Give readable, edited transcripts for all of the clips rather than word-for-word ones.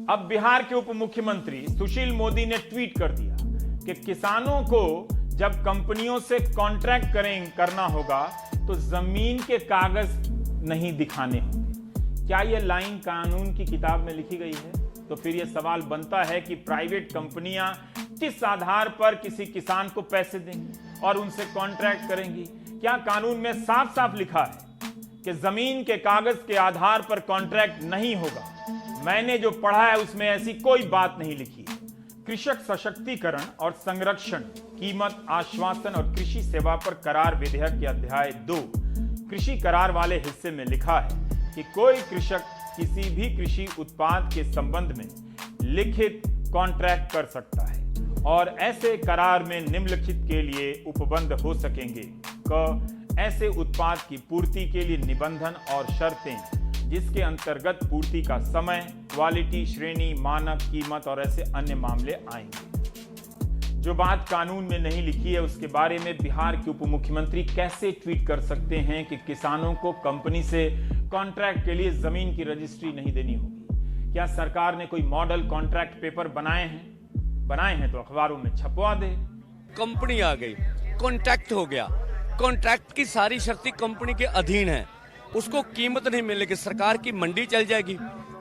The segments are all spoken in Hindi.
अब बिहार के उप मुख्यमंत्री सुशील मोदी ने ट्वीट कर दिया कि किसानों को जब कंपनियों से कॉन्ट्रैक्ट करना होगा तो जमीन के कागज नहीं दिखाने होंगे। क्या यह लाइन कानून की किताब में लिखी गई है? तो फिर यह सवाल बनता है कि प्राइवेट कंपनियां किस आधार पर किसी किसान को पैसे देंगी और उनसे कॉन्ट्रैक्ट करेंगी? क्या कानून में साफ साफ लिखा है कि जमीन के कागज के आधार पर कॉन्ट्रैक्ट नहीं होगा? मैंने जो पढ़ा है उसमें ऐसी कोई बात नहीं लिखी है। कृषक सशक्तिकरण और संरक्षण, कीमत, आश्वासन और कृषि सेवा पर करार विधेयक के अध्याय 2 कृषि करार वाले हिस्से में लिखा है कि कोई कृषक किसी भी कृषि उत्पाद के संबंध में लिखित कॉन्ट्रैक्ट कर सकता है और ऐसे करार में निम्नलिखित के लिए उपबंध हो सकेंगे। क, ऐसे उत्पाद की पूर्ति के लिए निबंधन और शर्तें जिसके अंतर्गत पूर्ति का समय, क्वालिटी, श्रेणी, मानक, कीमत और ऐसे अन्य मामले आएंगे। जो बात कानून में नहीं लिखी है उसके बारे में बिहार के उप मुख्यमंत्री कैसे ट्वीट कर सकते हैं कि किसानों को कंपनी से कॉन्ट्रैक्ट के लिए जमीन की रजिस्ट्री नहीं देनी होगी? क्या सरकार ने कोई मॉडल कॉन्ट्रैक्ट पेपर बनाए हैं तो अखबारों में छपवा दे। कंपनी आ गई, कॉन्ट्रैक्ट हो गया, कॉन्ट्रैक्ट की सारी शर्तें कंपनी के अधीन है, उसको कीमत नहीं मिलेगी, सरकार की मंडी चल जाएगी।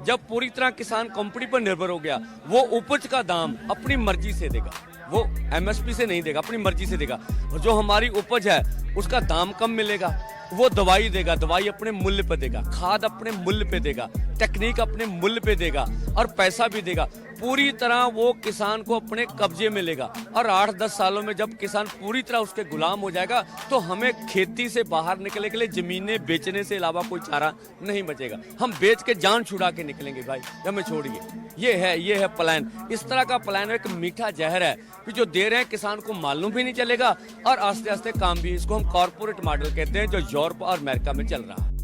जब पूरी तरह किसान कंपनी पर निर्भर हो गया, वो उपज का दाम अपनी मर्जी से देगा, वो एमएसपी से नहीं देगा, अपनी मर्जी से देगा। और जो हमारी उपज है उसका दाम कम मिलेगा, वो दवाई देगा, दवाई अपने मूल्य पे देगा, खाद अपने मूल्य पे देगा, टेक्निक अपने मूल्य पे देगा और पैसा भी देगा। पूरी तरह वो किसान को अपने कब्जे में लेगा और 8-10 सालों में जब किसान पूरी तरह उसके गुलाम हो जाएगा तो हमें खेती से बाहर निकलने के लिए जमीनें बेचने से अलावा कोई चारा नहीं बचेगा। हम बेच के जान छुड़ा के निकलेंगे भाई, हमें छोड़िए। ये है प्लान। इस तरह का प्लान एक मीठा जहर है कि जो दे रहे हैं किसान को मालूम भी नहीं चलेगा और आस्ते आस्ते काम भी। इसको हम कॉर्पोरेट मॉडल कहते हैं जो यूरोप और अमेरिका में चल रहा है।